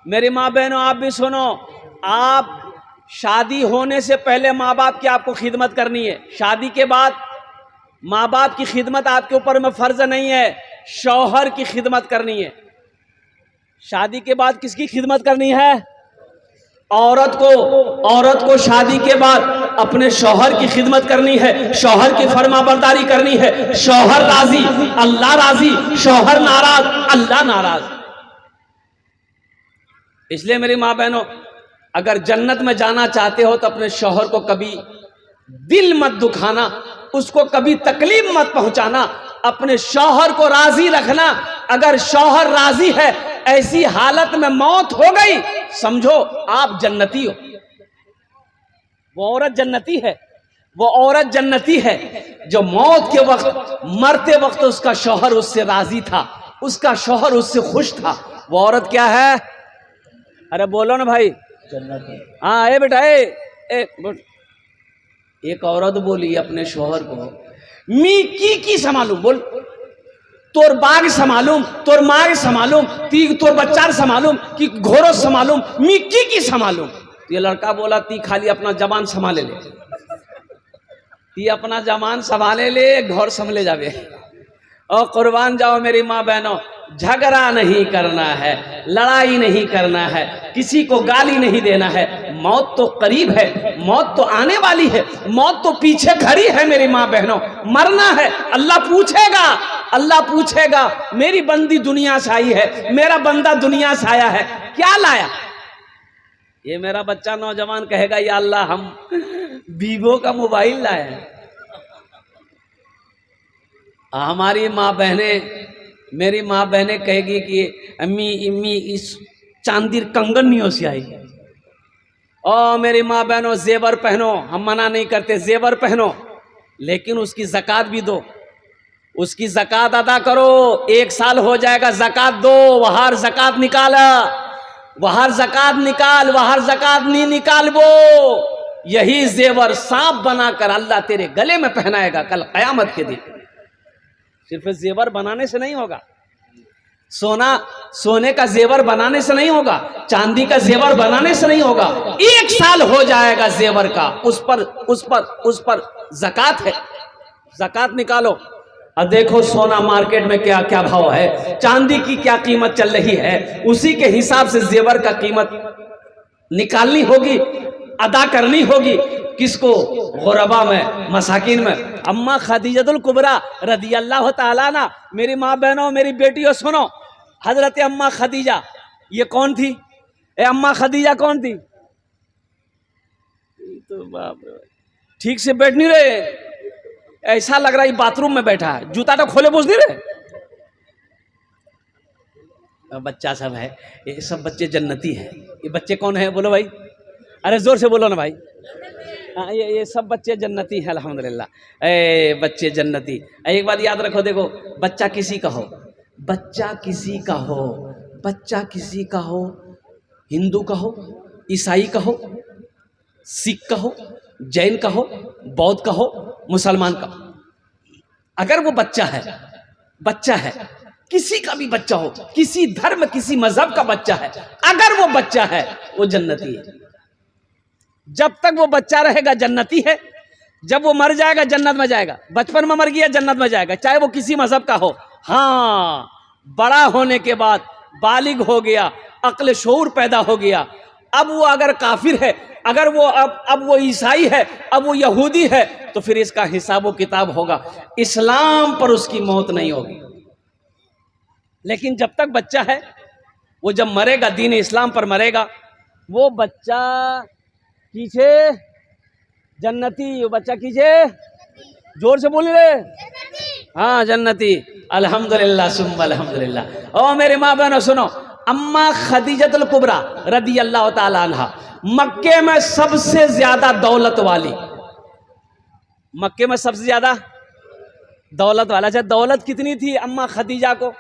मेरी माँ बहनों आप भी सुनो, आप शादी होने से पहले माँ बाप की आपको खिदमत करनी है। शादी के बाद माँ बाप की खिदमत आपके ऊपर में फर्ज नहीं है, शौहर की खिदमत करनी है। शादी के बाद किसकी खिदमत करनी है? औरत को शादी के बाद अपने शौहर की खिदमत करनी है, शौहर की फरमाबरदारी करनी है। शौहर राजी अल्लाह राजी, शौहर नाराज अल्लाह नाराज। इसलिए मेरी माँ बहनों, अगर जन्नत में जाना चाहते हो तो अपने शौहर को कभी दिल मत दुखाना, उसको कभी तकलीफ मत पहुंचाना, अपने शौहर को राजी रखना। अगर शौहर राजी है, ऐसी हालत में मौत हो गई, समझो आप जन्नती हो। वो औरत जन्नती है, वो औरत जन्नती है जो मौत के वक्त, मरते वक्त उसका शौहर उससे राजी था, उसका शौहर उससे खुश था। वो औरत क्या है? अरे बोलो ना भाई, जन्नती। हाँ ए बेटा एक औरत बोली अपने शौहर को, मी की संभालूं, बोल तोर बाग संभालूं, तोर माग संभालूं, तोर बच्चा संभालूं कि घोरो संभालूं, मी की संभालूं। ये लड़का बोला ती खाली अपना जबान संभाले ले, ती अपना जबान संभाले ले, घर संभले जावे। और कुर्बान जाओ मेरी माँ बहनों, झगड़ा नहीं करना है, लड़ाई नहीं करना है, किसी को गाली नहीं देना है। मौत तो करीब है, मौत तो आने वाली है, मौत तो पीछे खड़ी है मेरी माँ बहनों। मरना है, अल्लाह पूछेगा, अल्लाह पूछेगा मेरी बंदी दुनिया से आई है, मेरा बंदा दुनिया से आया है, क्या लाया? ये मेरा बच्चा नौजवान कहेगा या अल्लाह हम वीवो का मोबाइल लाए। हमारी माँ बहने, मेरी माँ बहने कहेगी कि अम्मी इम्मी इस चांदीर कंगन नहीं हो सी आई। ओ मेरी माँ बहनों, जेवर पहनो, हम मना नहीं करते, जेवर पहनो, लेकिन उसकी ज़कात भी दो, उसकी ज़कात अदा करो। 1 साल हो जाएगा, ज़कात दो, वहार ज़कात निकाला, वहार ज़कात निकाल, वहार ज़कात नहीं निकाल वो, यही जेवर सांप बनाकर अल्लाह तेरे गले में पहनाएगा कल क़यामत के दिन। सिर्फ जेवर बनाने से नहीं होगा, सोने का जेवर बनाने से नहीं होगा, चांदी का जेवर बनाने से नहीं होगा। 1 साल हो जाएगा जेवर का, उस पर ज़कात है, ज़कात निकालो। अब देखो सोना मार्केट में क्या क्या भाव है, चांदी की क्या कीमत चल रही है, उसी के हिसाब से जेवर का कीमत निकालनी होगी, अदा करनी होगी। किसको? गुरबा में, मसाकिन में। अम्मा खदीजतुल कुबरा रदी अल्लाह ताला अन्हा, मेरी माँ बहनों, मेरी बेटियों सुनो, हजरत अम्मा खदीजा ये कौन थी? अम्मा खदीजा कौन थी? तो बाप रे, ठीक से बैठ नहीं रहे, ऐसा लग रहा है बाथरूम में बैठा है, जूता तो खोले बोझ नहीं रहे। बच्चा सब है, ये सब बच्चे जन्नती है। ये बच्चे कौन है बोलो भाई, अरे जोर से बोलो ना भाई। हाँ ये सब बच्चे जन्नती हैं अल्हम्दुलिल्लाह। ए बच्चे जन्नती। एक बात याद रखो, देखो बच्चा किसी का हो, बच्चा किसी का हो, बच्चा किसी का हो, हिंदू का हो, ईसाई का हो, सिख का हो, जैन का हो, बौद्ध का हो, मुसलमान का हो, अगर वो बच्चा है, किसी का भी बच्चा हो, किसी धर्म किसी मजहब का बच्चा है, अगर वो बच्चा है वो जन्नती है। जब तक वो बच्चा रहेगा जन्नती है, जब वो मर जाएगा जन्नत में जाएगा। बचपन में मर गया जन्नत में जाएगा, चाहे वो किसी मजहब का हो। हाँ, बड़ा होने के बाद बालिग हो गया, अक्ल शऊर पैदा हो गया, अब वो अगर काफिर है, अगर वो अब वो ईसाई है, अब वो यहूदी है, तो फिर इसका हिसाब व किताब होगा। इस्लाम पर उसकी मौत नहीं होगी। लेकिन जब तक बच्चा है, वो जब मरेगा दीन इस्लाम पर मरेगा, वो बच्चा कीछे जन्नती, वो बच्चा कीछे, जोर से बोल रहे, हाँ जन्नती। अल्हम्दुलिल्लाह सुम्मा अल्हम्दुलिल्लाह। ओ मेरे माँ बहनों सुनो, अम्मा खदीजतुल कुबरा रदी अल्लाह ताला अन्हा मक्के में सबसे ज्यादा दौलत वाली, मक्के में सबसे ज्यादा दौलत वाला। अच्छा दौलत कितनी थी अम्मा खदीजा को?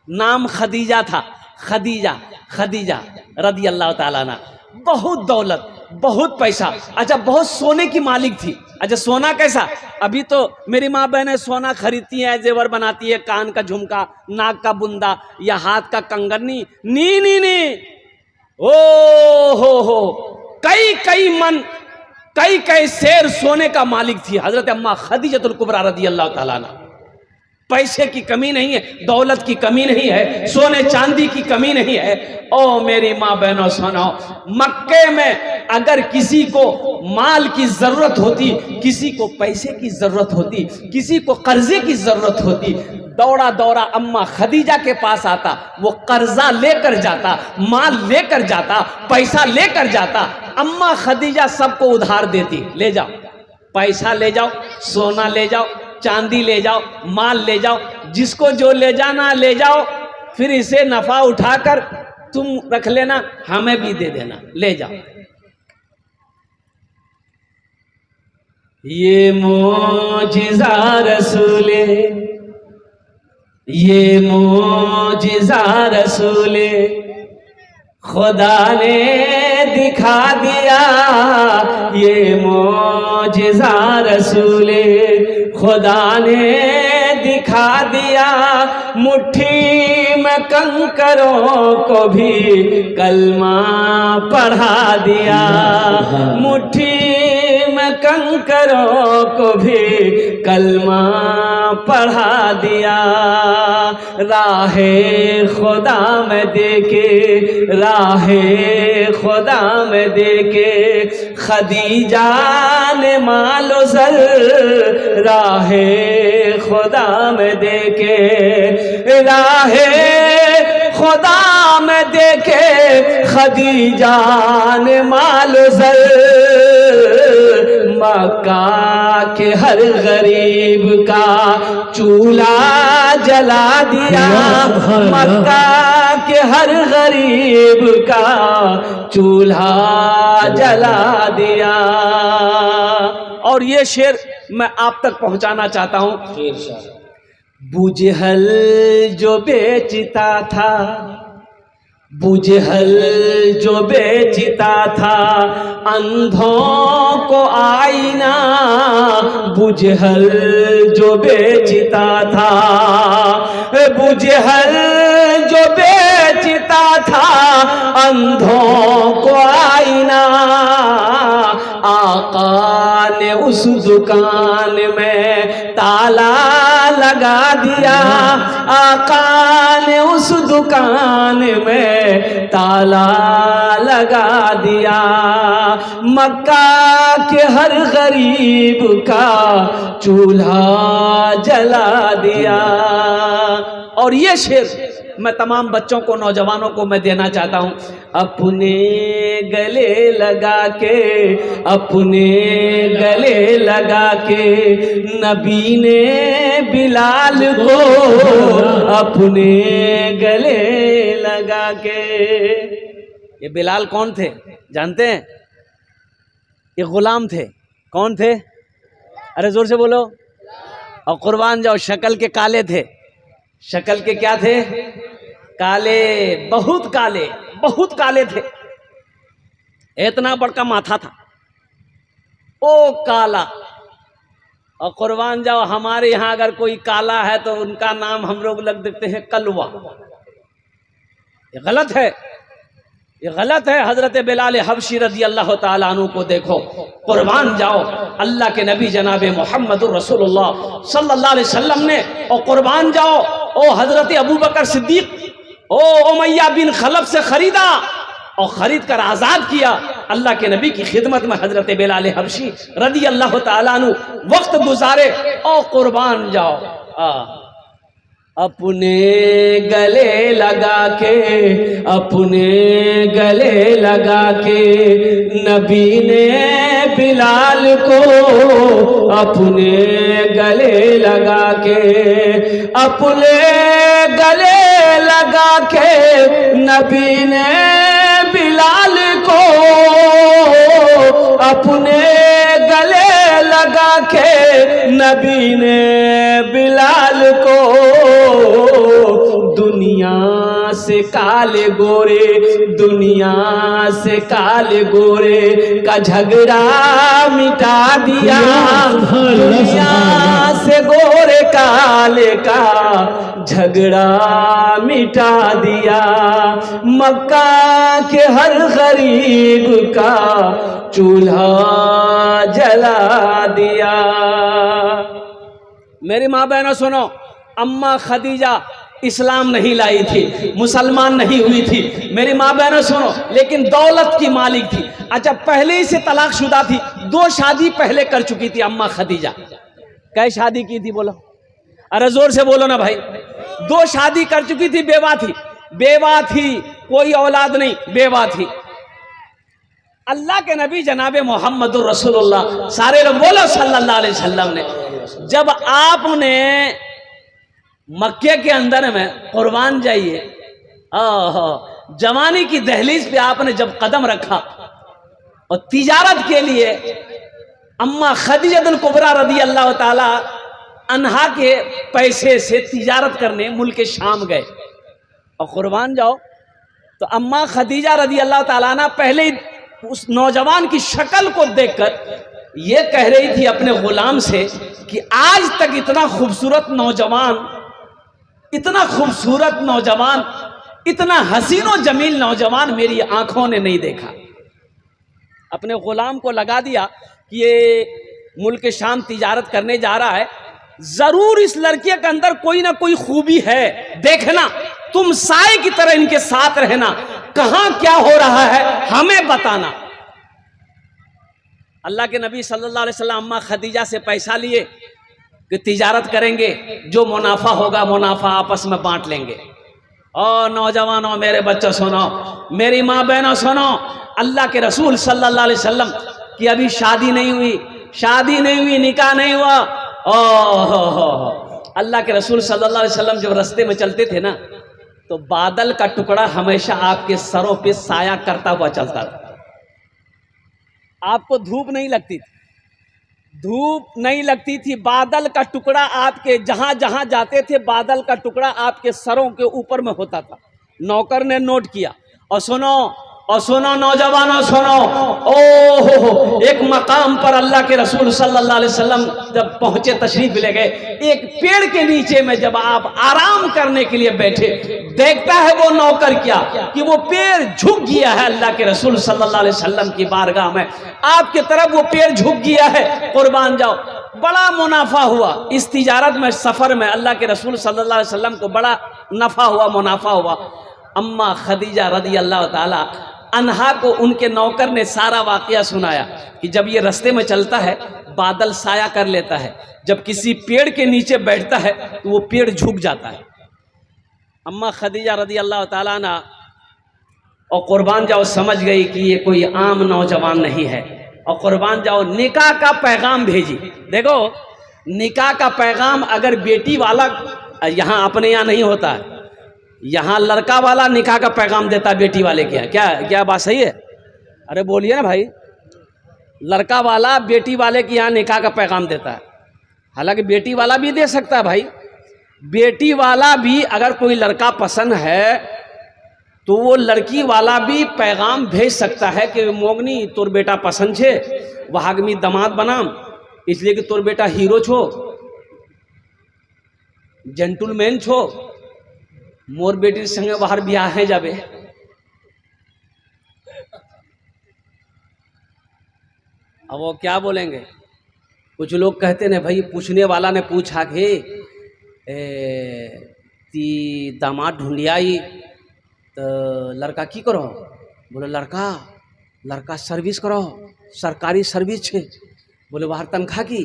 नाम खदीजा था, खदीजा रदी अल्लाह ताला अन्हा। बहुत दौलत, बहुत पैसा, अच्छा बहुत सोने की मालिक थी। अच्छा सोना कैसा? अभी तो मेरी माँ बहनें सोना खरीदती हैं, जेवर बनाती है, कान का झुमका, नाक का बुंदा या हाथ का कंगन। नहीं, ओ हो, कई कई मन, कई कई शेर सोने का मालिक थी हजरत अम्मा खदीजतुल कुबरा रदी अल्लाह ताला अन्हा। पैसे की कमी नहीं है, दौलत की कमी नहीं है, सोने चांदी की कमी नहीं है। ओ मेरी माँ बहनों सुनो, मक्के में अगर किसी को माल की जरूरत होती, किसी को पैसे की जरूरत होती, किसी को कर्जे की जरूरत होती, दौड़ा दौड़ा अम्मा खदीजा के पास आता, वो कर्जा लेकर जाता, माल लेकर जाता, पैसा लेकर जाता। अम्मा खदीजा सबको उधार देती, ले जाओ पैसा, ले जाओ सोना, ले जाओ चांदी, ले जाओ माल, ले जाओ, जिसको जो ले जाना ले जाओ, फिर इसे नफा उठाकर तुम रख लेना, हमें भी दे देना, ले जाओ। ये मोजिज़ा रसूले, ये मोजिज़ा रसूले खुदा ने दिखा दिया, ये मोजिज़ा रसूले खुदा ने दिखा दिया। मुट्ठी में कंकरों को भी कलमा पढ़ा दिया, मुट्ठी में कंकरों को भी कलमा पढ़ा दिया। राहे खुदा में देके, राहे खुदा में देके खदीजा ने मालो ज़र, राहे खुदा में देके, राहे खुदा में देके खदीजा ने मालो ज़र, मक्का के हर गरीब का चूल्हा जला दिया, मक्का के हर गरीब का चूल्हा जला दिया। और ये शेर मैं आप तक पहुंचाना चाहता हूं। बुजहल जो बेचता था, बुजहल जो बेचता था अंधों को आईना, बुजहल जो बेचता था, बुजहल जो बेचता था अंधों को आईना, आका ने उस दुकान में ताला लगा दिया, आका ने उस दुकान में ताला लगा दिया। मक्का के हर गरीब का चूल्हा जला दिया। और ये शेर मैं तमाम बच्चों को, नौजवानों को मैं देना चाहता हूँ। अपने गले लगा के, अपने गले लगा के नबी ने बिलाल को, अपने गले लगा के। ये बिलाल कौन थे जानते हैं? ये गुलाम थे। कौन थे? अरे जोर से बोलो। और कुर्बान जाओ, शक्ल के काले थे। शक्ल के क्या थे? काले, बहुत काले, बहुत काले थे। इतना बड़का माथा था, ओ काला। और कुर्बान जाओ, हमारे यहाँ अगर कोई काला है तो उनका नाम हम लोग लग देते हैं कलवा। ये गलत है, ये गलत है। हजरत बिलाल हबशी रजी अल्लाह ताला अन्हु को देखो, कुर्बान जाओ, अल्लाह के नबी जनाब मोहम्मदुर रसूलुल्लाह सल्लल्लाहु अलैहि वसल्लम ने, और कुर्बान जाओ, ओ हजरत अबू बकर सिद्दीक, ओ उमैया बिन खलफ से खरीदा और खरीद कर आजाद किया। अल्लाह के नबी की खिदमत में हजरत बिलाल हबशी रदी अल्लाह ताला अन्हु वक्त गुजारे। ओ कुर्बान जाओ, अपने गले लगा के, अपने गले लगा के नबी ने बिलाल को, अपने गले लगा के, अपने गले लगा के नबी ने बिलाल को, अपने गले लगा के नबी ने बिलाल को। दुनिया से काले गोरे, दुनिया से काले गोरे का झगड़ा मिटा दिया, दुनिया से गोरे काले का झगड़ा मिटा दिया, मक्का के हर गरीब का चूल्हा जला दिया। मेरी माँ बहनों सुनो, अम्मा खदीजा इस्लाम नहीं लाई थी, मुसलमान नहीं हुई थी। मेरी माँ बहनों सुनो, लेकिन दौलत की मालिक थी। अच्छा, पहले ही से तलाकशुदा थी, 2 शादी पहले कर चुकी थी अम्मा खदीजा। कै शादी की थी बोलो, अरे जोर से बोलो ना भाई। 2 शादी कर चुकी थी, बेवा थी, बेवा थी, कोई औलाद नहीं, बेवा थी। अल्लाह के नबी जनाबे मोहम्मदुर रसूलुल्लाह सारे लोग बोलो सल्लल्लाहु अलैहि वसल्लम ने जब आपने मक्के के अंदर में कुर्बान जाइए, जवानी की दहलीज पे आपने जब कदम रखा और तिजारत के लिए अम्मा खदीजतुल कुबरा रदी अल्लाह ताला अन्हा के पैसे से तिजारत करने मुल्क शाम गए और कुर्बान जाओ, तो अम्मा खदीजा रदी अल्लाह ताला ना पहले ही उस नौजवान की शक्ल को देखकर ये कह रही थी अपने गुलाम से कि आज तक इतना खूबसूरत नौजवान, इतना खूबसूरत नौजवान, इतना हसीन और जमील नौजवान मेरी आंखों ने नहीं देखा। अपने गुलाम को लगा दिया कि ये मुल्क शाम तिजारत करने जा रहा है, जरूर इस लड़के के अंदर कोई ना कोई खूबी है, देखना, तुम साए की तरह इनके साथ रहना, कहां क्या हो रहा है हमें बताना। अल्लाह के नबी सल्लल्लाहु अलैहि वसल्लम अम्मा खदीजा से पैसा लिए कि तिजारत करेंगे, जो मुनाफा होगा मुनाफा आपस में बांट लेंगे। और नौजवानों, मेरे बच्चों सुनो, मेरी माँ बहनों सुनो, अल्लाह के रसूल सल्लल्लाहु अलैहि वसल्लम की अभी शादी नहीं हुई, शादी नहीं हुई, निकाह नहीं हुआ। अल्लाह के रसूल सल्लल्लाहु अलैहि वसल्लम जब रास्ते में चलते थे ना, तो बादल का टुकड़ा हमेशा आपके सरों पे साया करता हुआ चलता था। आपको धूप नहीं लगती थी, धूप नहीं लगती थी, बादल का टुकड़ा आपके जहां जहां जाते थे, बादल का टुकड़ा आपके सरों के ऊपर में होता था। नौकर ने नोट किया। और सुनो नौजवानों सुनो, ओहो, एक मकाम पर अल्लाह के रसूल सल्लल्लाहु अलैहि वसल्लम जब पहुंचे, तशरीफ ले गए, एक पेड़ के नीचे में जब आप आराम करने के लिए बैठे, देखता है वो नौकर क्या कि वो पेड़ झुक गया है। अल्लाह के रसूल सल्लल्लाहु अलैहि वसल्लम की बारगाह में आपके तरफ वो पेड़ झुक गया है, कुर्बान जाओ। बड़ा मुनाफा हुआ इस तिजारत में, सफर में अल्लाह के रसूल सल्लल्लाहु अलैहि वसल्लम को बड़ा नफा हुआ, मुनाफा हुआ। अम्मा खदीजा रदी अल्लाह ताला अन्हा को उनके नौकर ने सारा वाकया सुनाया कि जब ये रास्ते में चलता है बादल साया कर लेता है, जब किसी पेड़ के नीचे बैठता है तो वो पेड़ झुक जाता है। अम्मा खदीजा रदी अल्लाह ताला ना और कुर्बान जाओ समझ गई कि ये कोई आम नौजवान नहीं है, और कुर्बान जाओ निकाह का पैगाम भेजी। देखो, निकाह का पैगाम अगर बेटी वाला, यहाँ अपने यहाँ नहीं होता है, यहाँ लड़का वाला निकाह का पैगाम देता बेटी वाले के यहाँ। क्या बात सही है? अरे बोलिए ना भाई। लड़का वाला बेटी वाले के यहाँ निकाह का पैगाम देता है। हालांकि बेटी वाला भी दे सकता है भाई, बेटी वाला भी अगर कोई लड़का पसंद है तो वो लड़की वाला भी पैगाम भेज सकता है कि मोगनी तोर बेटा पसंद छे, वहागमी दामाद बनाम, इसलिए कि तोर बेटा हीरो छो, जेंटलमैन छो, मोर बेटी संगे बाहर ब्याह है जाबे। अब वो क्या बोलेंगे? कुछ लोग कहते हैं भाई, पूछने वाला ने पूछा कि ती दामाद ढूंढियाई तो लड़का की करो? बोले लड़का सर्विस करो, सरकारी सर्विस छे। बोले बाहर तनख्वाह की?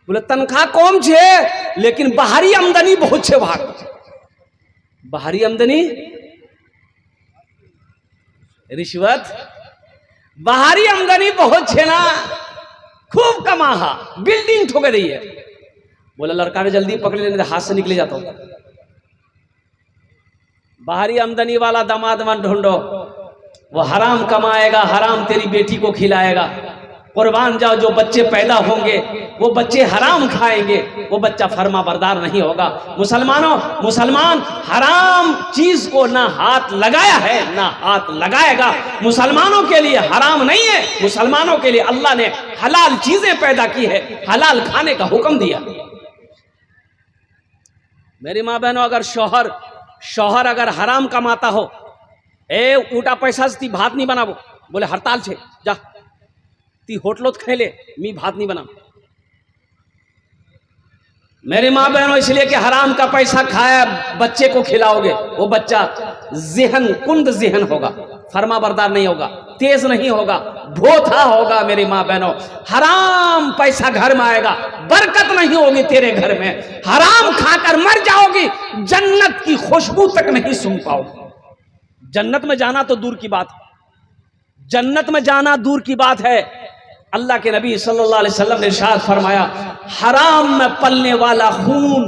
बोले तनख्वाह कम छे लेकिन बाहरी आमदनी बहुत छे। बाहरी आमदनी, रिश्वत, बाहरी आमदनी बहुत छे ना, खूब कमाहा, बिल्डिंग ठोके रही है। बोला लड़का ने जल्दी पकड़ लेने, हाथ से निकले जाता हूं। बाहरी आमदनी वाला दामाद मन ढूंढो, वो हराम कमाएगा, हराम तेरी बेटी को खिलाएगा, कुर्बान जाओ, जो बच्चे पैदा होंगे वो बच्चे हराम खाएंगे, वो बच्चा फर्मा बरदार नहीं होगा। मुसलमानों, मुसलमान हराम चीज को ना हाथ लगाया है ना हाथ लगाएगा। मुसलमानों के लिए हराम नहीं है, मुसलमानों के लिए अल्लाह ने हलाल चीजें पैदा की है, हलाल खाने का हुक्म दिया। मेरी माँ बहनों, अगर शौहर अगर हराम कमाता हो, ऊटा पैसा से भात नहीं बनाबो, बोले हड़ताल छे जा ती होटलोत खेले मी भात नहीं बना। मेरी माँ बहनों, इसलिए कि हराम का पैसा खाया बच्चे को खिलाओगे, वो बच्चा कुंद ज़हन होगा, फर्मा बरदार नहीं होगा, तेज नहीं होगा, भोथा होगा। मेरी माँ बहनों, हराम पैसा घर में आएगा, बरकत नहीं होगी तेरे घर में, हराम खाकर मर जाओगी, जन्नत की खुशबू तक नहीं सूंघ पाओगी। जन्नत में जाना तो दूर की बात, जन्नत में जाना दूर की बात है। अल्लाह के नबी सल्लल्लाहु अलैहि वसल्लम ने इरशाद फरमाया, हराम में पलने वाला खून,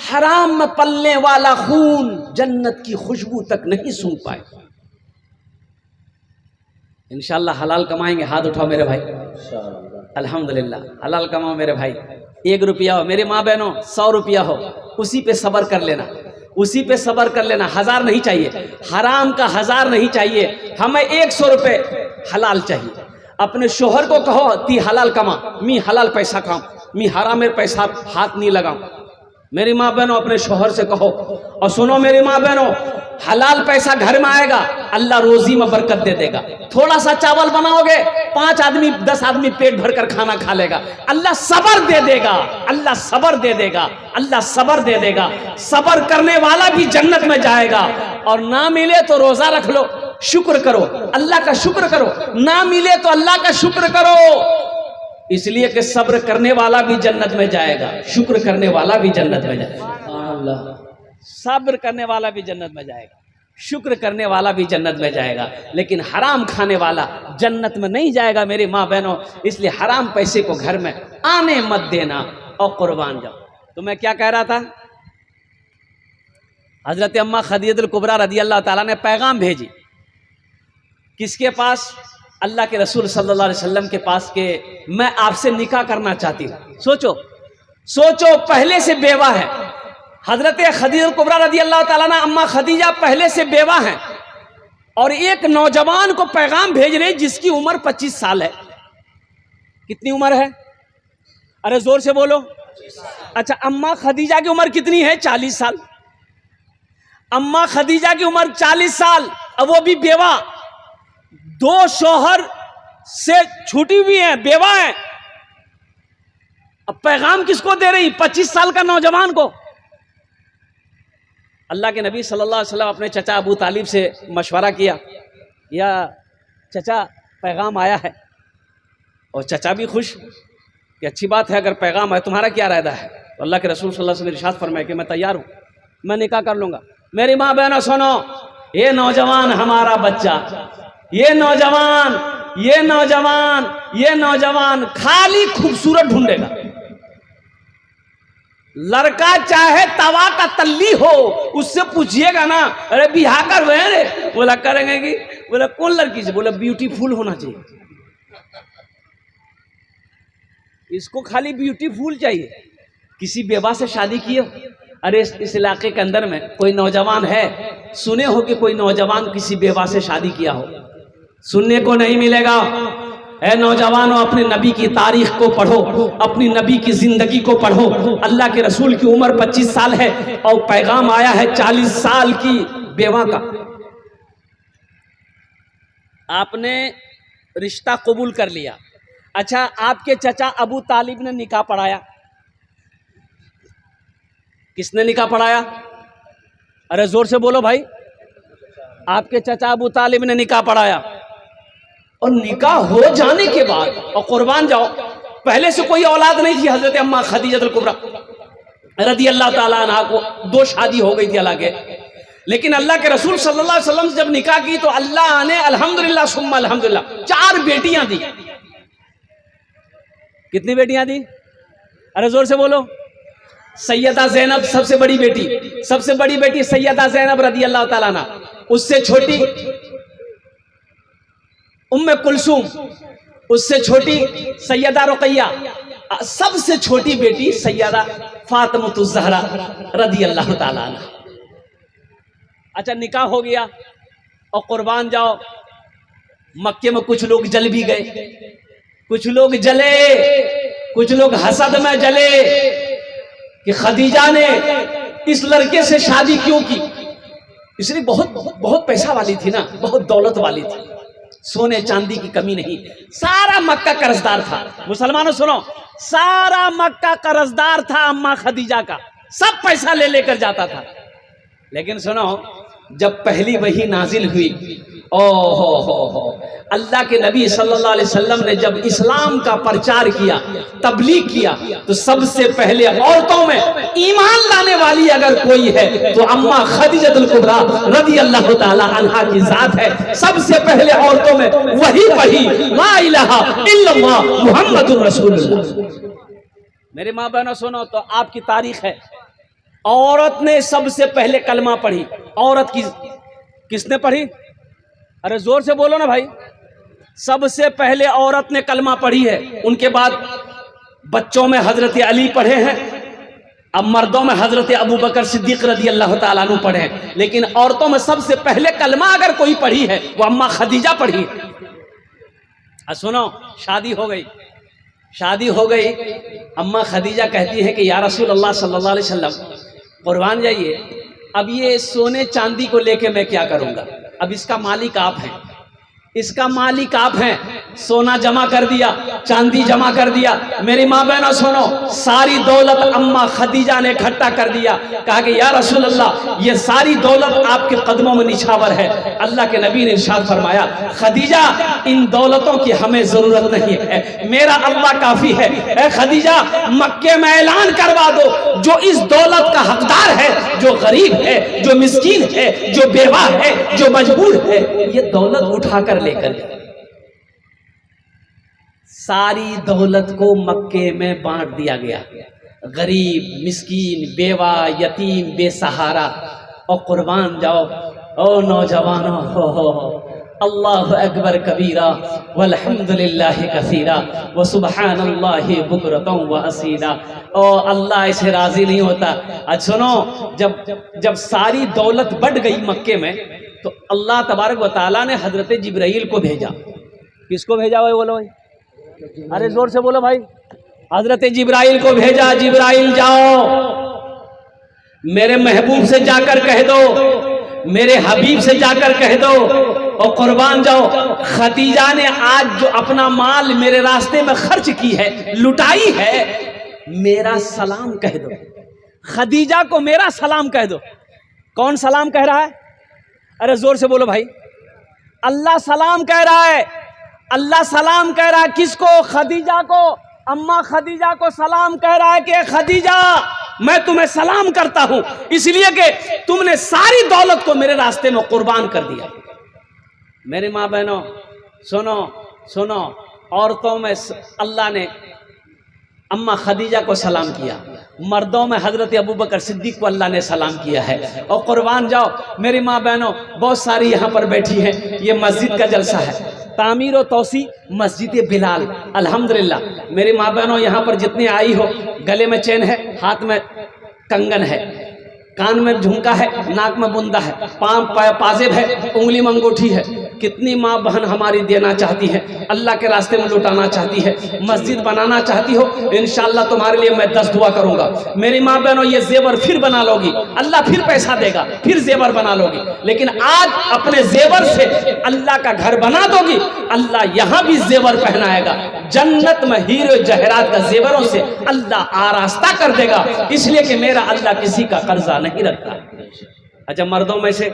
हराम में पलने वाला खून जन्नत की खुशबू तक नहीं सूंघ पाए। इंशाअल्लाह हलाल कमाएंगे। हाथ उठाओ मेरे भाई, अल्हम्दुलिल्लाह हलाल कमाओ मेरे भाई। 1 रुपया हो मेरी माँ बहनों, 100 रुपया हो, उसी पे सब्र कर लेना, उसी पे सब्र कर लेना। 1000 नहीं चाहिए, हराम का 1000 नहीं चाहिए, हमें 100 रुपये हलाल चाहिए। अपने शोहर को कहो ती हलाल कमा, मी हलाल पैसा खाऊं, मी हराम में पैसा हाथ नहीं लगाऊं। मेरी माँ बहनों, अपने शोहर से कहो। और सुनो मेरी माँ बहनों, हलाल पैसा घर में आएगा, अल्लाह रोजी में बरकत दे देगा। थोड़ा सा चावल बनाओगे, 5 आदमी 10 आदमी पेट भरकर खाना खा लेगा। अल्लाह सब्र दे देगा, अल्लाह सब्र दे देगा, अल्लाह सब्र दे देगा। सब्र करने वाला भी जन्नत में जाएगा। और ना मिले तो रोजा रख लो, शुक्र करो, अल्लाह का शुक्र करो। ना मिले तो अल्लाह का शुक्र करो, इसलिए कि सब्र करने वाला भी जन्नत में जाएगा, शुक्र करने वाला भी जन्नत में जाएगा। सब्र करने वाला भी जन्नत में जाएगा, शुक्र करने वाला भी जन्नत में जाएगा, लेकिन हराम खाने वाला जन्नत में नहीं जाएगा मेरी माँ बहनों। इसलिए हराम पैसे को घर में आने मत देना और कुर्बान जाओ। तो मैं क्या कह रहा था, हजरत अम्मा खदीजतुल कुबरा रदियल्लाहु ताला ने पैगाम भेजी किसके पास? अल्लाह के रसूल सल्लल्लाहु अलैहि वसल्लम के पास के मैं आपसे निकाह करना चाहती हूँ। सोचो पहले से बेवा है। हजरत खदीजतुल कुबरा रदियल्लाहु ताला अन्हा अम्मा खदीजा पहले से बेवा हैं और एक नौजवान को पैगाम भेज रहे जिसकी उम्र 25 साल है। कितनी उम्र है? अरे जोर से बोलो। अच्छा, अम्मा खदीजा की उम्र कितनी है? 40 साल। अम्मा खदीजा की उम्र 40 साल, अब वो भी बेवा, 2 शौहर से छूटी हुई है, बेवा है। अब पैगाम किसको दे रही? 25 साल का नौजवान को। अल्लाह के नबी सल्लल्लाहु अलैहि वसल्लम अपने चचा अबू तालिब से मशवरा किया, या चचा पैगाम आया है। और चचा भी खुश कि अच्छी बात है, अगर पैगाम है तुम्हारा क्या इरादा है? तो अल्लाह के रसूल सल्लल्लाहु अलैहि वसल्लम ने इरशाद फरमाया कि मैं तैयार हूँ, मैं निकाह कर लूँगा। मेरी माँ बहनों सुनो, ये नौजवान हमारा बच्चा, ये नौजवान खाली खूबसूरत ढूंढेगा। लड़का चाहे तवा का तल्ली हो, उससे पूछिएगा ना, अरे बिहार कर रहे हैं? बोला करेंगे कि, बोला कौन लड़की से? बोला ब्यूटीफुल होना चाहिए, इसको खाली ब्यूटीफुल चाहिए। किसी बेवा से शादी किए? अरे इस इलाके के अंदर में कोई नौजवान है, सुने हो कि कोई नौजवान किसी बेवा से शादी किया हो? सुनने को नहीं मिलेगा। ऐ नौजवानों, अपने नबी की तारीख को पढ़ो, अपनी नबी की जिंदगी को पढ़ो। अल्लाह के रसूल की उम्र 25 साल है और पैगाम आया है 40 साल की बेवा का। आपने रिश्ता कबूल कर लिया। अच्छा, आपके चचा अबू तालिब ने निकाह पढ़ाया। किसने निकाह पढ़ाया? अरे जोर से बोलो भाई। आपके चचा अबू तालिब ने निकाह पढ़ाया। और निकाह हो जाने के बाद, और कुर्बान जाओ, पहले से कोई औलाद नहीं थी हजरत अम्मा खदीजतुल कुबरा रदियल्लाहु ताला अन्हा को। 2 शादी हो गई थी अलग, लेकिन अल्लाह के रसूल सल्लल्लाहु अलैहि वसल्लम से जब निकाह की तो अल्लाह ने अल्हम्दुलिल्लाह सुम्मा अल्हम्दुलिल्लाह 4 बेटियां दी। कितनी बेटियां दी? अरे जोर से बोलो। सैयदा ज़ैनब सबसे बड़ी बेटी सैयदा ज़ैनब रदियल्लाहु ताला अन्हा। उससे छोटी उम्मे कुलसूम, उससे छोटी सैयदा रुकैया, सबसे छोटी बेटी सैयदा फातिमतुज़ ज़हरा रज़ी अल्लाह ताला अन्हा। अच्छा, निकाह हो गया और कुर्बान जाओ, मक्के में कुछ लोग जल भी गए, कुछ लोग जले, कुछ लोग हसद में जले कि खदीजा ने इस लड़के से शादी क्यों की। इसलिए बहुत पैसा वाली थी ना, बहुत दौलत वाली थी, सोने चांदी की कमी नहीं, सारा मक्का कर्जदार था। मुसलमानों सुनो, सारा मक्का कर्जदार था अम्मा खदीजा का, सब पैसा ले लेकर जाता था। लेकिन सुनो, जब पहली वही नाजिल हुई, हो अल्लाह के नबी सल्लल्लाहु अलैहि वसल्लम ने जब इस्लाम का प्रचार किया, तबलीग किया, तो सबसे पहले औरतों में ईमान लाने वाली अगर कोई है तो अम्मा खदीजतुल कुबरा रज़ी अल्लाह ताला अन्हा की जात है। सबसे पहले औरतों में वही पढ़ी, ला इलाहा इल्लल्लाह मुहम्मदुर रसूलुल्लाह। मेरे माँ बहनों सुनो, तो आपकी तारीख है, औरत ने सबसे पहले कलमा पढ़ी। औरत की किसने पढ़ी? अरे जोर से बोलो ना भाई। सबसे पहले औरत ने कलमा पढ़ी है, उनके बाद बच्चों में हजरत अली पढ़े हैं, अब मर्दों में हजरत अबू बकर सिद्दीक रज़ी अल्लाह ताला अन्हु पढ़े हैं। लेकिन औरतों में सबसे पहले कलमा अगर कोई पढ़ी है वो अम्मा खदीजा पढ़ी। सुनो, शादी हो गई, शादी हो गई, अम्मा खदीजा कहती है कि या रसूल अल्लाह सल्लल्लाहु अलैहि वसल्लम कुर्बान जाइए, अब ये सोने चांदी को लेके मैं क्या करूंगा? अब इसका मालिक आप हैं, इसका मालिक आप हैं। सोना जमा कर दिया, चांदी जमा कर दिया। मेरी माँ बहनों सुनो, सारी दौलत अम्मा खदीजा ने इकट्ठा कर दिया। कहा कि या रसूल अल्लाह, ये सारी दौलत आपके कदमों में निछावर है। अल्लाह के नबी ने इरशाद फरमाया, खदीजा इन दौलतों की हमें जरूरत नहीं है, मेरा अल्लाह काफी है। ए खदीजा, मक्के में ऐलान करवा दो, जो इस दौलत का हकदार है, जो गरीब है, जो मिस्कीन है, जो बेवा है, जो मजबूर है, ये दौलत उठाकर लेकर जाए। सारी दौलत को मक्के में बांट दिया गया। गरीब, मिस्कीन, बेवा, यतीम, बेसहारा। और कुर्बान जाओ ओ नौजवानों, हो अल्लाहु अकबर कबीरा वल्हम्दुलिल्लाहि कसीरा व सुब्हानल्लाहि बुकरतन व असीला। और अल्लाह इसे राजी नहीं होता। आज सुनो, जब सारी दौलत बढ़ गई मक्के में, तो अल्लाह तबारक व तआला ने हजरत जिब्राइल को भेजा। किसको भेजा भाई? बोलो भाई, अरे जोर से बोलो भाई। हजरत जिब्राइल को भेजा। जिब्राइल जाओ, मेरे महबूब से जाकर कह दो, मेरे हबीब से जाकर कह दो, और कुर्बान जाओ, खदीजा ने आज जो अपना माल मेरे रास्ते में खर्च की है, लुटाई है, मेरा सलाम कह दो। खदीजा को मेरा सलाम कह दो। कौन सलाम कह रहा है? अरे जोर से बोलो भाई। अल्लाह सलाम कह रहा है। अल्लाह सलाम कह रहा है किसको? खदीजा को। अम्मा खदीजा को सलाम कह रहा है कि खदीजा, मैं तुम्हें सलाम करता हूं, इसलिए कि तुमने सारी दौलत को मेरे रास्ते में कुर्बान कर दिया। मेरी माँ बहनों सुनो सुनो, औरतों में अल्लाह ने अम्मा खदीजा को सलाम किया, मर्दों में हजरत अबू बकर सिद्दीक को अल्लाह ने सलाम किया है। और कुर्बान जाओ मेरी माँ बहनों, बहुत सारी यहाँ पर बैठी हैं, ये मस्जिद का जलसा है, तामीर और तौसी मस्जिद बिलाल, अल्हम्दुलिल्लाह। मेरी माँ बहनों यहाँ पर जितनी आई हो, गले में चेन है, हाथ में कंगन है, कान में झुमका है, नाक में बुंदा है, पाँव पाजेब है, उंगली में अंगूठी है। कितनी माँ बहन हमारी देना चाहती है, अल्लाह के रास्ते में लुटाना चाहती है, मस्जिद बनाना चाहती हो, इंशाअल्लाह तुम्हारे लिए मैं 10 दुआ करूंगा। मेरी माँ बहनों, ये जेवर फिर बना लोगी, अल्लाह फिर पैसा देगा, फिर जेवर बना लोगी। लेकिन आज अपने जेवर से अल्लाह का घर बना दोगी, अल्लाह यहाँ भी जेवर पहनाएगा। जन्नत में हीरे जहरात का जेवरों से अल्लाह आरास्ता कर देगा, इसलिए कि मेरा अल्लाह किसी का कर्जा नहीं रखता। अच्छा, मर्दों में से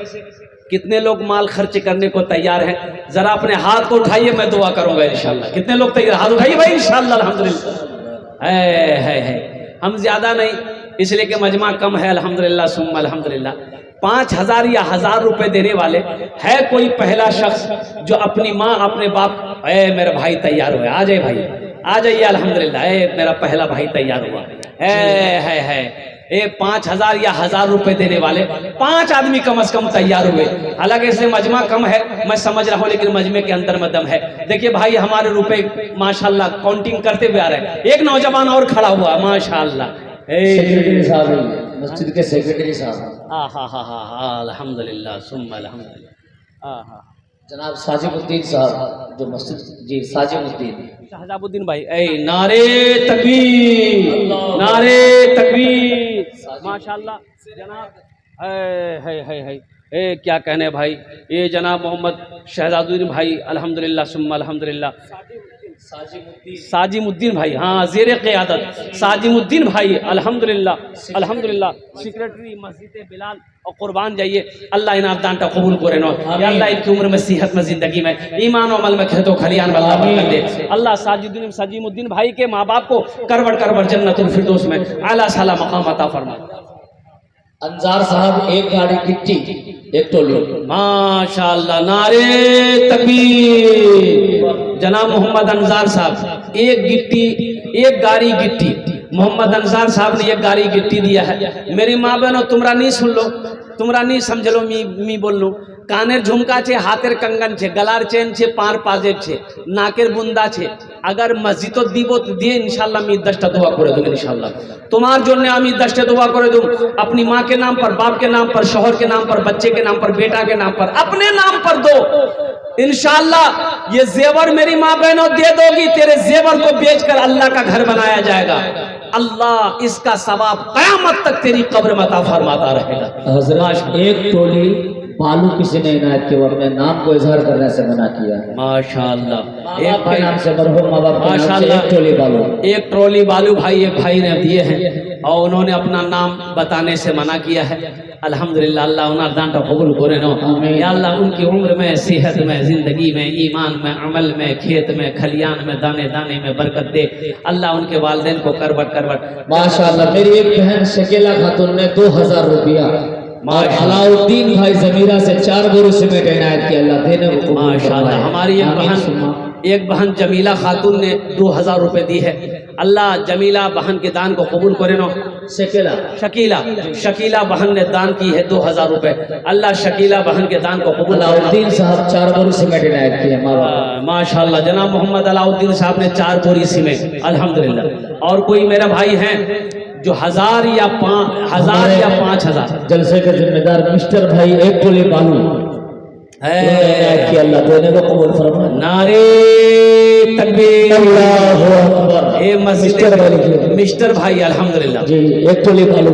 कितने लोग माल खर्च करने को तैयार हैं? जरा अपने हाथ को उठाइए, मैं दुआ करूंगा इंशाल्लाह। कितने लोग तैयार? हाथ उठाइए भाई, इंशाल्लाह अल्हम्दुलिल्लाह। है हम ज्यादा नहीं, इसलिए कि मजमा कम है, अल्हम्दुलिल्लाह सुम्मा अल्हम्दुलिल्लाह। 5000 या 1000 रुपए देने वाले है कोई पहला शख्स जो अपनी माँ अपने बाप, मेरा भाई तैयार हुआ, आ जाए भाई, आ जाइए, अल्हम्दुलिल्लाह, मेरा पहला भाई तैयार हुआ है। ये 5,000 या 1,000 रुपए देने वाले 5 आदमी कम से कम तैयार हुए। हालांकि इसमें मजमा कम है, मैं समझ रहा हूँ, लेकिन मजमे के अंदर में दम है। देखिए भाई, हमारे रुपए माशाल्लाह काउंटिंग करते हुए आ रहे हैं। एक नौजवान और खड़ा हुआ माशाल्लाह, सेक्रेटरी साहब, मस्जिद के सेक्रेटरी साहब। हा अल्हम्दुलिल्लाह सुम्मा अल्हम्दुलिल्लाह। जनाब साजिमुद्दीन साहब जो मस्जिद, जी साजिमुद्दीन शहजाबुद्दीन भाई, ए नारे तकबीर, नारे तकबीर, माशाल्लाह जनाब। है ए क्या कहने भाई, ये जनाब मोहम्मद शहजाबुद्दीन भाई अल्हम्दुलिल्लाह सुम्मा अल्हम्दुलिल्लाह। साजिमुद्दीन भाई, हाँ ज़ेरे क़ियादत साजिमुद्दीन भाई अल्हम्दुलिल्लाह अल्हम्दुलिल्लाह, सेक्रेटरी मस्जिद बिलाल। और कुर्बान जाइए, अल्लाह इनाम दानटा कबूल करे नो, या अल्लाह इनकी उम्र में सेहत में ज़िंदगी में ईमान और अमल में खेतों खलियान में अल्लाह बरकत दे। अल्लाह साजिमुद्दीन भाई के माँ बाप को करवट जन्नतुल फिरदौस में आला साला मकाम अता फरमा। अंजार साहब एक गाड़ी गिट्टी एक टोली, माशाल्लाह नारे तकबीर। जनाब मोहम्मद अंजार साहब एक गिट्टी, एक गाड़ी गिट्टी, मोहम्मद अंजार साहब ने एक गाड़ी गिट्टी दिया है। मेरी माँ बहनों, तुमरा नहीं सुन लो, तुमरा नहीं समझ लो, मी बोल लो। कानेर झुमका छे, हाथेर कंगन छे, गलार चेन छे, पार पाजेब छे, नाकेर बुंदा छे। अगर मस्जिद दीबो तो दिए इंशाल्लाह, मी 10टा दुआ करे दूंगी इंशाल्लाह तुम्हार जोने। আমি 10টা दुआ करे दूं अपनी माँ के नाम पर, बाप के नाम पर, शोहर के नाम पर, बच्चे के नाम पर, बेटा के नाम पर, अपने नाम पर दो इंशाल्लाह। ये जेवर मेरी माँ बहनों दे दोगी, तेरे जेवर को बेचकर अल्लाह का घर बनाया जाएगा। अल्लाह इसका सवाब कयामत तक तेरी कब्र में अता फरमाता रहेगा। हज़रत एक टोली बालू किसी ने इनायत के वक्त में नाम को इजहार करने से मना किया है। माशाल्लाह, एक के नाम से मरहूम माँ बाप के नाम से एक टोली बालू, एक ट्रॉली बालू भाई एक भाई ने दिए हैं और उन्होंने अपना नाम बताने से मना किया है। अल्हम्दुलिल्लाह, अल्लाह उन्हें दांटा कबूल करे नो। या अल्लाह उनकी उम्र में, सेहत में, जिंदगी में, ईमान में, अमल में, खेत में, खलियान में, दाने दाने में बरकत दे। अल्लाह उनके वालिदैन को करवट माशाल्लाह। मेरी एक बहन शकीला खातून ने 2000 रुपया, अलाउद्दीन भाई जमीरा से 4 बोरी सीमेंट इनायत किया, अल्लाह देने को माशाल्लाह। हमारी एक बहन जमीला खातून ने 2000 रुपए दी है। अल्लाह जमीला बहन के दान को कबूल करे नो। शकीला बहन ने दान की है 2000 रुपए। अल्लाह शकीला बहन के दान को कबूल। अलाउद्दीन साहब 4 बोरी सीमेंट इनायत किए माशाल्लाह। जनाब मोहम्मद अलाउद्दीन साहब ने 4 बोरी सीमेंट अल्हम्दुलिल्लाह। और कोई मेरा भाई है जो 1000 या 5000 जलसे के जिम्मेदार मिस्टर भाई एक टोली बालू अल्लाह देने को कबूल फरमाए। नारे तकबीर, अल्लाहु अकबर। ए मस्जिद मिस्टर भाई अल्हम्दुलिल्लाह जी एक टोली बालू,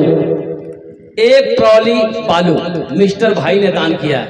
एक ट्रॉली बालू मिस्टर भाई ने दान किया है।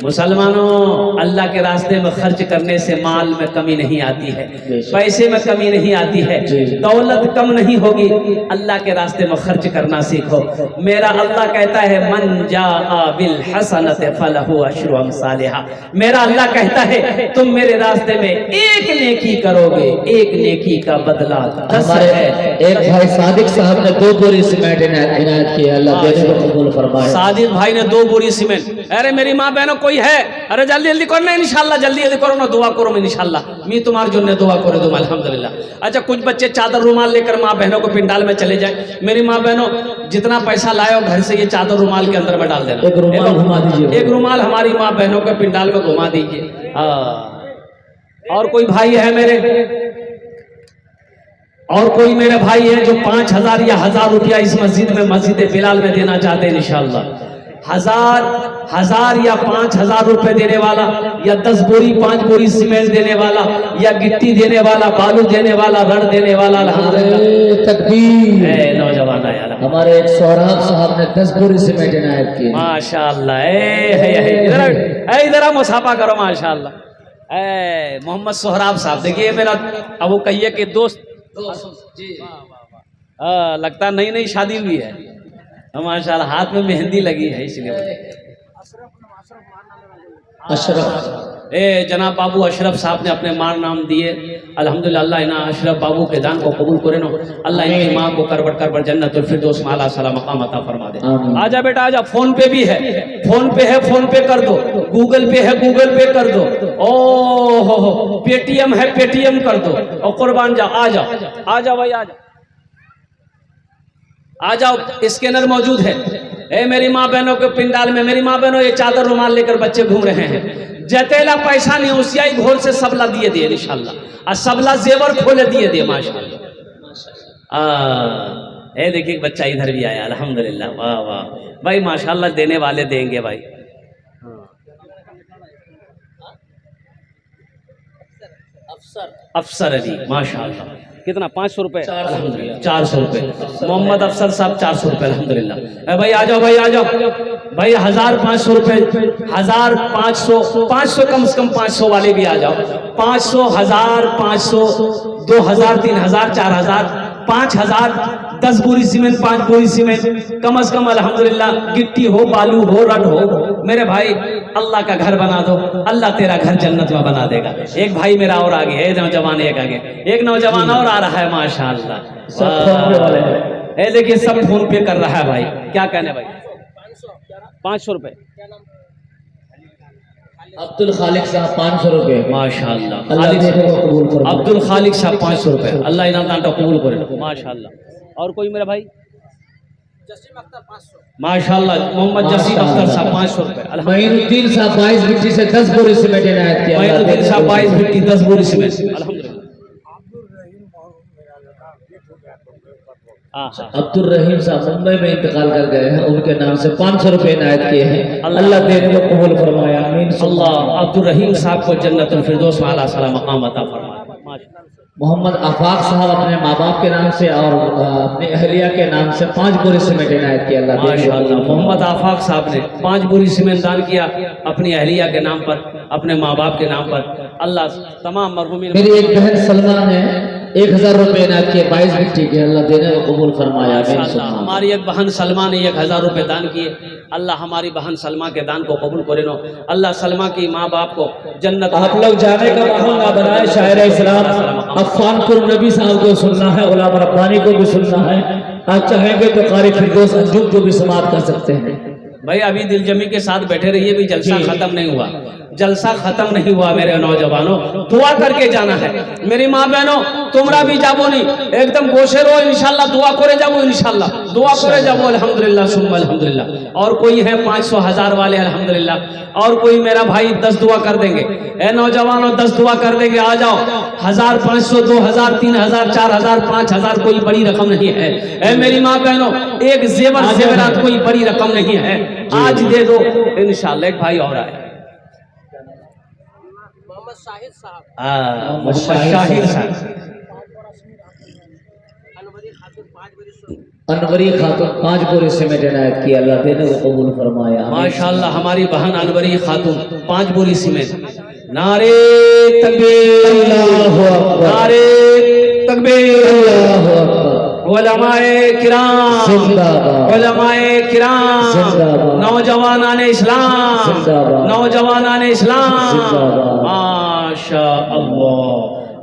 मुसलमानों, अल्लाह के रास्ते में खर्च करने से माल में कमी नहीं आती है, पैसे में कमी नहीं आती है, दौलत कम नहीं होगी। अल्लाह के रास्ते में खर्च करना सीखो। मेरा अल्लाह कहता है मन जाअ बिल हसनत फलहु अशरु अमसालिहा। मेरा अल्लाह कहता है तुम मेरे रास्ते में एक नेकी करोगे, एक नेकी का बदला 10 है। एक भाई सादिक साहब ने 2 बोरी सीमेंट इनायत किया, अल्लाह देने को कबूल फरमाए। सादिक भाई ने 2 बोरी सीमेंट। अरे मेरी माँ बहनों कोई है, अरे जल्दी जल्दी करो ना इंशाल्लाह, जल्दी जल्दी करो ना, दुआ करो इंशाल्लाह। मैं तुम्हारे जो दुआ करो तुम अल्हम्दुलिल्लाह। अच्छा, कुछ बच्चे चादर रुमाल लेकर माँ बहनों को पिंडाल में चले जाए। मेरी माँ बहनों जितना पैसा लाए घर से ये चादर रुमाल के अंदर में डाल देना। एक रुमाल घुमा दीजिए, एक रुमाल हमारी माँ बहनों के पिंडाल में घुमा दीजिए। और कोई भाई है मेरे, और कोई मेरे भाई है जो 5000 या 1000 रुपया इस मस्जिद में, मस्जिद बिलाल में देना चाहते हैं इंशाल्लाह। 1000 या 5000 रुपए देने वाला, या 10 बोरी 5 बोरी सीमेंट देने वाला, या गिट्टी देने वाला, बालू देने वाला, रड़ देने वाला। अल्हम्दुलिल्लाह, तकबीर। नौजवान आया हमारे एक सोहराब साहब ने 10 बोरी सीमेंट इनायत की माशाल्लाह। इधर मुसाफा करो माशाल्लाह। मोहम्मद सोहराब साहब देखिए मेरा अबू कहिए के दोस्त जी। लगता नई नई शादी हुई है माशाल्लाह, हाथ में मेहंदी लगी है इसलिए। अशरफ जनाब बाबू अशरफ साहब ने अपने मार नाम दिए अल्हम्दुलिल्लाह। अल्लाह इना अशरफ बाबू के दान को कबूल करे नो। अल्लाह इनकी माँ को करबट जन्नतुल फिरदौस में आला साला मकाम अता फरमा दे। आजा बेटा आजा, फोन पे भी है, फोन पे है, फोन पे कर दो, गूगल पे है, गूगल पे कर दो, ओ पेटीएम है, पेटीएम कर दो। और कुर्बान जा, आजा आजा भाई आजा। आ जाओ, स्कैनर मौजूद है। ए मेरी माँ बहनों के पिंडाल में, मेरी माँ बहनों ये चादर रुमाल लेकर बच्चे घूम रहे हैं। जतेला पैसा नहीं उसियाई घोर से सबला दिए दिए इंशाल्लाह, और सबला जेवर खोले दिए दिए माशाल्लाह। ए देखिए बच्चा इधर भी आया, अल्हम्दुलिल्लाह, वाह वाह भाई माशाल्लाह, देने वाले देंगे भाई। अफसर अली माशाल्लाह, कितना 500 रुपये, 400 रुपये। मोहम्मद अफसर साहब 400 रुपये, अल्हम्दुलिल्लाह। भाई आ जाओ, भाई आ जाओ भाई, 1500 रुपये, 1500, 500 कम से कम 500 वाले भी आ जाओ। 500, 1500, 2000, 3000, 4000, 5000, 10 बोरी सीमेंट, 5 बोरी सीमेंट कम से कम, अल्हम्दुलिल्लाह। गिट्टी हो, बालू हो, रड हो, मेरे भाई अल्लाह का घर बना दो, अल्लाह तेरा घर जन्नत में बना देगा। एक भाई मेरा और आगे है, नौजवान एक आगे, एक नौजवान और आ रहा है माशाल्लाह। ये देखिए सब फोन पे कर रहा है भाई, क्या कहने भाई? 500 रुपये। अब्दुल खालिक साहब 500 रुपये माशाल्लाह। कबूल अब्दुल खालिक साहब 500 रुपये, अल्लाह इनाम दान कबूल करे माशाल्लाह। और कोई मेरा भाई? माशाल्लाह, मोहम्मद जसीम अख्तर साहब 500 रुपये। मईनुद्दीन साहब 22 मिट्टी से 10 बोरी सीमेंट इनायत किया। मईनुद्दीन साहब 22 मिट्टी 10 बोरी सीमेंट, अल्हम्दुलिल्लाह। अब्दुल रहीम साहब मुंबई में इंतकाल कर गए हैं, उनके नाम से 500 रुपये इनायत किए हैं, अल्लाह देने को कबूल फरमाए, आमीन। अल्लाह अब्दुल रहीम साहब को जन्नतुल फिरदौस में आला सला मकाम अता फरमाए। मोहम्मद आफाक साहब अपने माँ बाप के नाम से और अपनी अहलिया के नाम से 5 बोरी सीमेंट इनायत किया, अल्लाह माशाल्लाह। मोहम्मद आफाक साहब ने 5 बोरी सीमेंट दान किया अपनी अहलिया के नाम पर, अपने माँ बाप के नाम पर। अल्लाह तमाम मरहूमीन। मेरी एक बहन सलमा ने 1000 रुपये इनायत किए 22 मिट्टी के, अल्लाह देने को कबूल फरमाया। हमारी एक बहन सलमा ने 1000 रुपये दान किए, अल्लाह हमारी बहन सलमा के दान को कबूल करे नो, अल्लाह सलमा की माँ बाप को जन्नत। आप लोग जाने का माहौल ना बनाए, शायर इस्लाम अफ़ानपुर नबी साहब को सुनना है, उलामा रब्बानी को भी सुनना है, आप चाहेंगे तो कारी फिरदौस अंजुम को भी समाप्त कर सकते हैं। भाई अभी दिलजमी के साथ बैठे रहिए, भी जलसा खत्म नहीं हुआ, जलसा खत्म नहीं हुआ मेरे नौजवानों, दुआ करके जाना है। मेरी माँ बहनों तुमरा भी जाबो नहीं, एकदम गोशे रो इंशाल्लाह, दुआ करे जाबो इंशाल्लाह, दुआ करे जाबो अल्हम्दुलिल्लाह सुम्मा अल्हम्दुलिल्लाह। और कोई है 500 1000 वाले अल्हम्दुलिल्लाह, और कोई मेरा भाई 10 दुआ कर देंगे। ए नौजवानों 10 दुआ कर देंगे, आ जाओ। 1000, 500, 2000, 3000, 4000, 5000 कोई बड़ी रकम नहीं है। ए मेरी माँ बहनों एक जेवर जेवरात कोई बड़ी रकम नहीं है, आज दे दो इंशाल्लाह। एक भाई और आए, शाहिद साहब, शाहिद साहब, अनवरी खातून 5 बोरी सीमेंट इनायत की, अल्लाह देने को कबूल फरमाया माशाल्लाह। हमारी बहन अनवरी खातून 5 बोरी सीमेंट। नारे तकबीर, अल्लाहु अकबर, नारे तकबीर, अल्लाहु अकबर। उलमाए किराम जिंदाबाद, उलमाए किराम जिंदाबाद, नौजवानाने इस्लाम जिंदाबाद, नौजवानाने इस्लाम जिंदाबाद, माशा अल्लाह,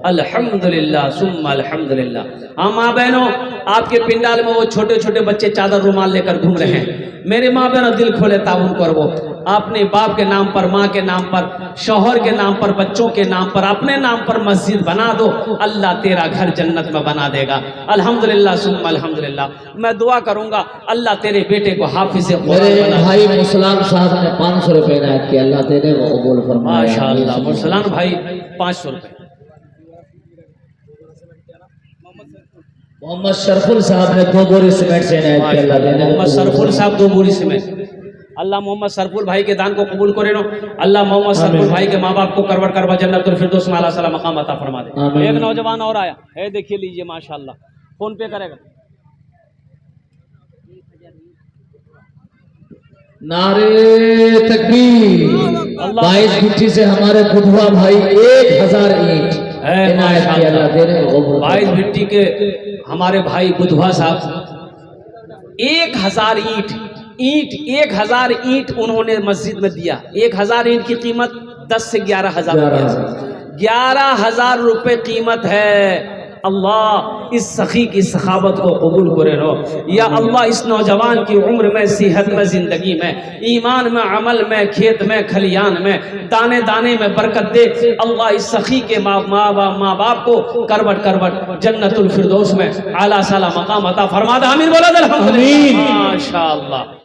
अल्हम्दुलिल्लाह सुम्मा अल्हम्दुलिल्लाह। हाँ माँ बहनों, आपके पिंडाल में वो छोटे छोटे बच्चे चादर रुमाल लेकर घूम रहे हैं। मेरे माँ बहनों दिल खोले ताउन करो, अपने बाप के नाम पर, माँ के नाम पर, शौहर के नाम पर, बच्चों के नाम पर, अपने नाम पर मस्जिद बना दो, अल्लाह तेरा घर जन्नत में बना देगा। अल्हम्दुलिल्लाह सुम्मा अल्हम्दुलिल्लाह। मैं दुआ करूंगा अल्लाह तेरे बेटे को हाफिज़ मेरे भाई मुसलाम साहब ने 500 रुपये इनायत किया, अल्लाह तेरे को कबूल फरमाए माशाअल्लाह। मुसलाम भाई 500 रुपये। मोहम्मद शरफुल साहब ने 2 बोरी सीमेंट से इनायत किया, अल्लाह देने को। मोहम्मद शरफुल साहब 2 बोरी सीमेंट, अल्लाह मोहम्मद शरफुल भाई के दान को कबूल करे नो, अल्लाह मोहम्मद शरफुल भाई के माँ बाप को करवट करवा जन्नतुल फिरदौस में आला सला मकाम अता फरमा दे। एक नौजवान और आया है, देखिए लीजिए माशाल्लाह, फोन पे करेगा। नारे तकबीर। 22 मिट्टी से हमारे बुधवा भाई 1000 ईंट इनायत किया, अल्लाह देने को कबूल। 22 मिट्टी के हमारे भाई बुधवा साहब 1000 ईंट 1000 ईंट उन्होंने मस्जिद में दिया। 1000 ईंट की कीमत 10 से 11 हजार 11,000 रुपये कीमत है। अल्लाह इस सखी की सखावत को कबूल करे रो। या अल्लाह इस नौजवान की उम्र में, सेहत में, ज़िंदगी में, ईमान में, अमल में, खेत में, खलियान में, दाने दाने में बरकत दे। अल्लाह इस सखी के माँ बाप को करवट करवट जन्नतुल फिरदौस में आला साला मकाम अता फरमा दे। आमीन बोला दे। आमीन। माशाअल्लाह।